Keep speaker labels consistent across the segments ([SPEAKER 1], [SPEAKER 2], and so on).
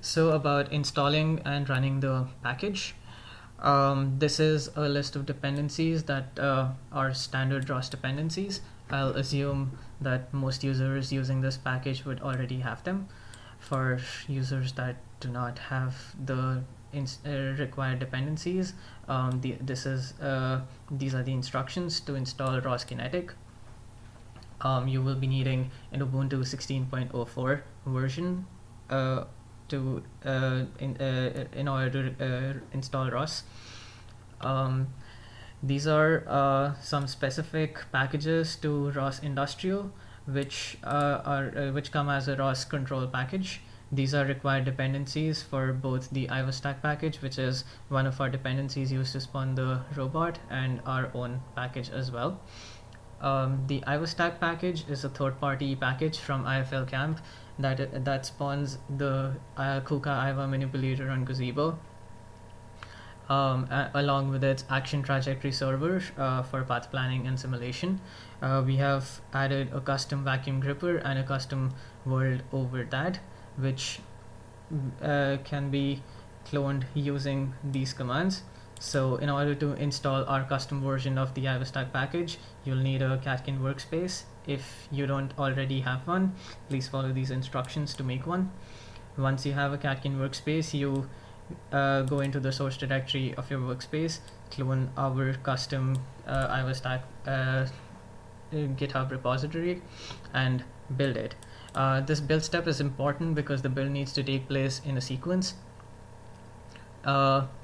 [SPEAKER 1] So about installing and running the package. This is a list of dependencies that are standard ROS dependencies. I'll assume that most users using this package would already have them. For users that do not have the required dependencies, these are the instructions to install ROS Kinetic. You will be needing an Ubuntu 16.04 version in order to install ROS. These are some specific packages to ROS Industrial, which come as a ROS control package. These are required dependencies for both the IIWA stack package, which is one of our dependencies used to spawn the robot, and our own package as well. The IIWA stack package is a third-party package from IFL Camp that spawns the Kuka IIWA manipulator on Gazebo, along with its action trajectory server for path planning and simulation. We have added a custom vacuum gripper and a custom world over that, which can be cloned using these commands. So in order to install our custom version of the IIWA stack package, you'll need a Catkin workspace. If you don't already have one, please follow these instructions to make one. Once you have a Catkin workspace, you go into the source directory of your workspace, clone our custom IIWA stack GitHub repository, and build it. This build step is important because the build needs to take place in a sequence.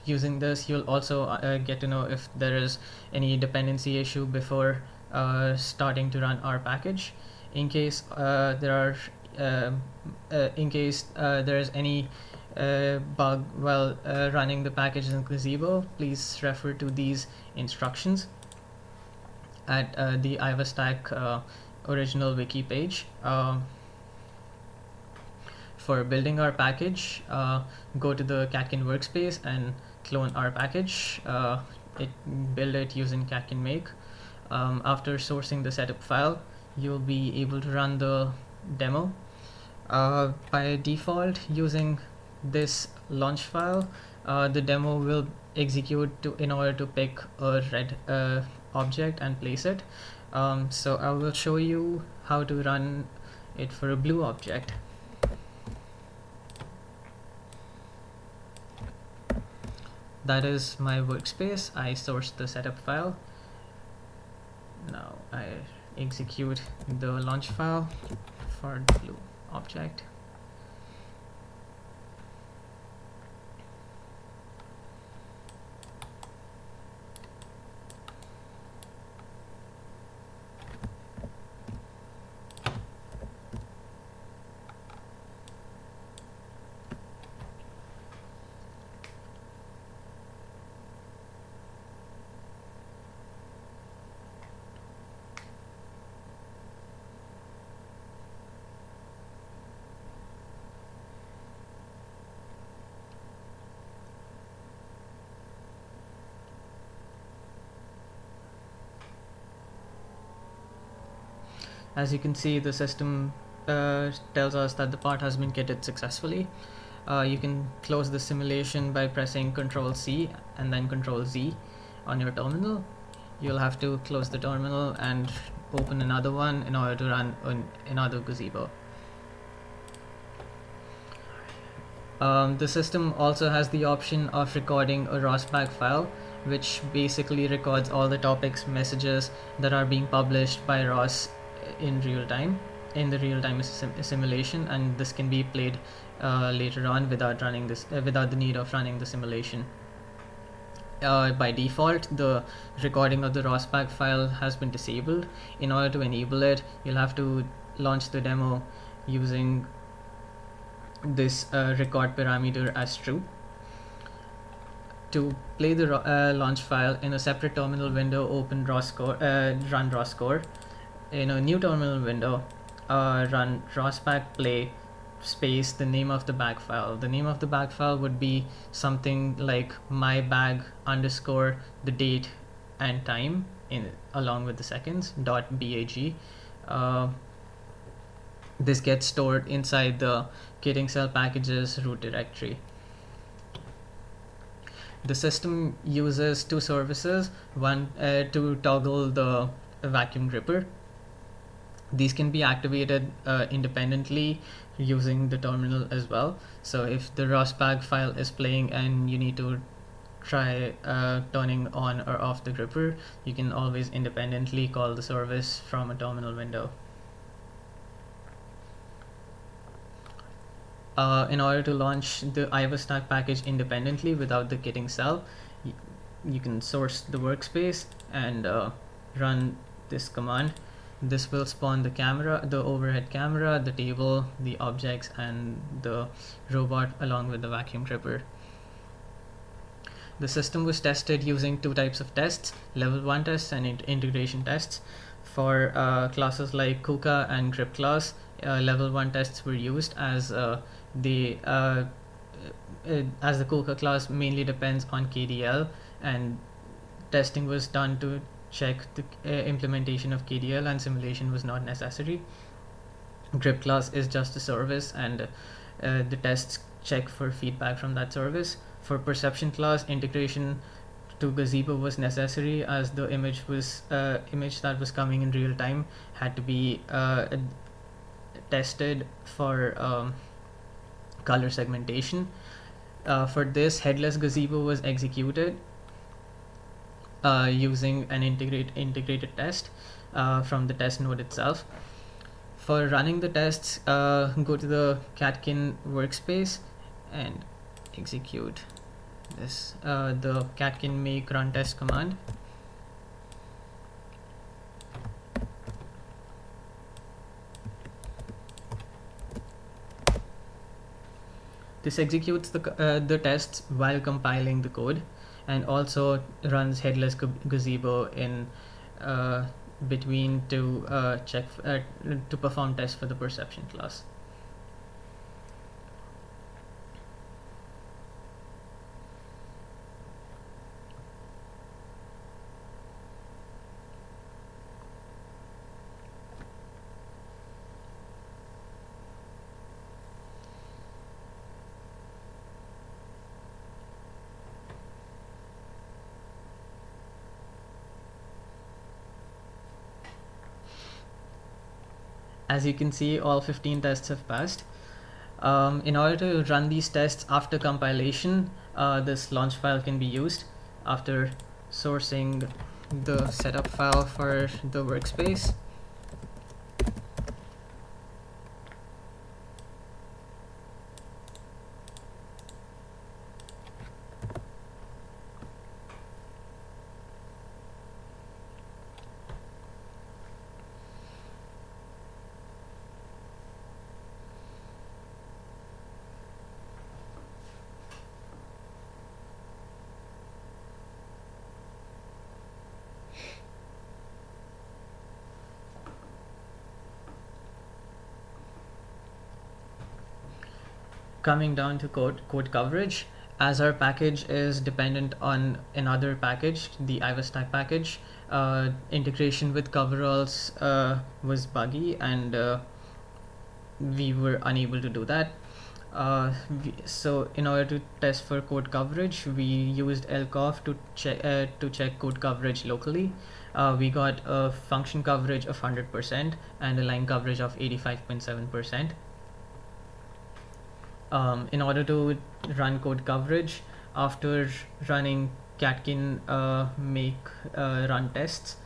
[SPEAKER 1] Using this, you'll also get to know if there is any dependency issue before starting to run our package. In case there is any bug while running the package in Gazebo, please refer to these instructions at the IIWA stack original wiki page. For building our package, go to the Catkin workspace and clone our package. Build it using Catkin make. After sourcing the setup file, you'll be able to run the demo. By default, using this launch file, the demo will execute in order to pick a red object and place it. So I will show you how to run it for a blue object. That is my workspace. I sourced the setup file. Now I execute the launch file for the blue object. As you can see, the system tells us that the part has been kitted successfully. You can close the simulation by pressing Ctrl C and then Ctrl Z on your terminal. You'll have to close the terminal and open another one in order to run another Gazebo. The system also has the option of recording a ROS-bag file, which basically records all the topics messages that are being published by ROS in real time, in the real-time simulation, and this can be played later on without the need of running the simulation. By default, the recording of the ROS-bag file has been disabled. In order to enable it, you'll have to launch the demo using this record parameter as true. To play the launch file in a separate terminal window, open run ROS-core. In a new terminal window, run ROS-bag play space the name of the bag file. The name of the bag file would be something like mybag underscore the date and time along with the seconds .bag. This gets stored inside the kitting cell packages root directory. The system uses two services, one to toggle the vacuum gripper. These can be activated independently using the terminal as well. So if the ROSBAG file is playing and you need to try turning on or off the gripper, you can always independently call the service from a terminal window. In order to launch the IIWA stack package independently without the kitting cell, you can source the workspace and run this command. This will spawn the camera, the overhead camera, the table, the objects, and the robot along with the vacuum gripper. The system was tested using two types of tests, level 1 tests and integration tests. For classes like Kuka and grip class, level 1 tests were used as the Kuka class mainly depends on KDL, and testing was done to check the implementation of KDL, and simulation was not necessary. Grip class is just a service, and the tests check for feedback from that service. For perception class, integration to Gazebo was necessary, as the image that was coming in real time had to be tested for color segmentation. For this, headless Gazebo was executed using an integrated test from the test node itself. For running the tests, go to the Catkin workspace and execute this the catkin make run test command. This executes the tests while compiling the code, and also runs headless Gazebo in between to check to perform tests for the perception class. As you can see, all 15 tests have passed. In order to run these tests after compilation, this launch file can be used. After sourcing the setup file for the workspace, coming down to code coverage, as our package is dependent on another package, the IIWA stack package, integration with coveralls was buggy, and we were unable to do that. So in order to test for code coverage, we used lcoff to check code coverage locally. We got a function coverage of 100% and a line coverage of 85.7%. In order to run code coverage, after running catkin make run tests,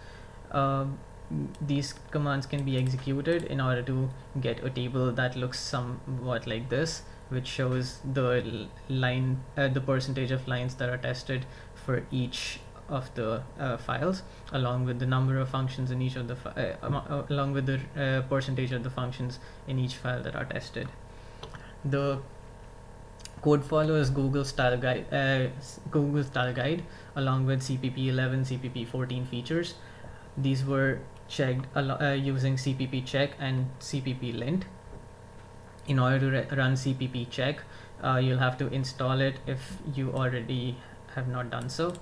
[SPEAKER 1] these commands can be executed in order to get a table that looks somewhat like this, which shows the line, the percentage of lines that are tested for each of the files, along with the number of functions in each of the along with the percentage of the functions in each file that are tested. The code follows Google style guide along with CPP 11, CPP 14 features. These were checked using CPP check and CPP lint. In order to run CPP check, you'll have to install it if you already have not done so.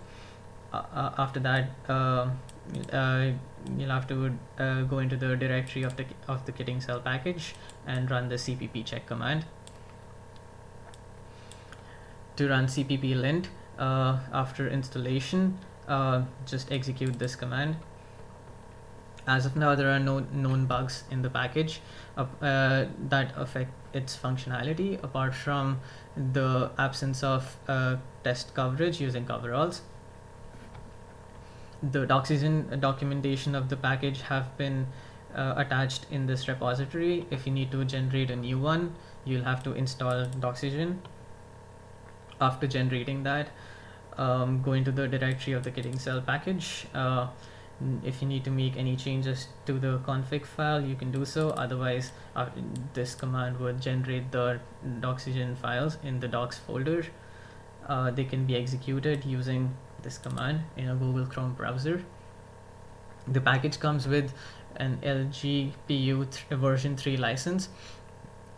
[SPEAKER 1] After that, uh, you'll have to go into the directory of the kitting cell package and run the cpp check command. To run cpp lint after installation, just execute this command. As of now, there are no known bugs in the package that affect its functionality, apart from the absence of test coverage using coveralls. The Doxygen documentation of the package have been attached in this repository. If you need to generate a new one, you'll have to install Doxygen. After generating that, go into the directory of the kitting cell package. If you need to make any changes to the config file, you can do so. Otherwise, this command would generate the Doxygen files in the docs folder. They can be executed using this command in a Google Chrome browser. The package comes with an LGPU version 3 license.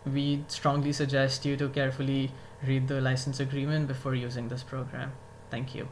[SPEAKER 1] We strongly suggest you to carefully read the license agreement before using this program. Thank you.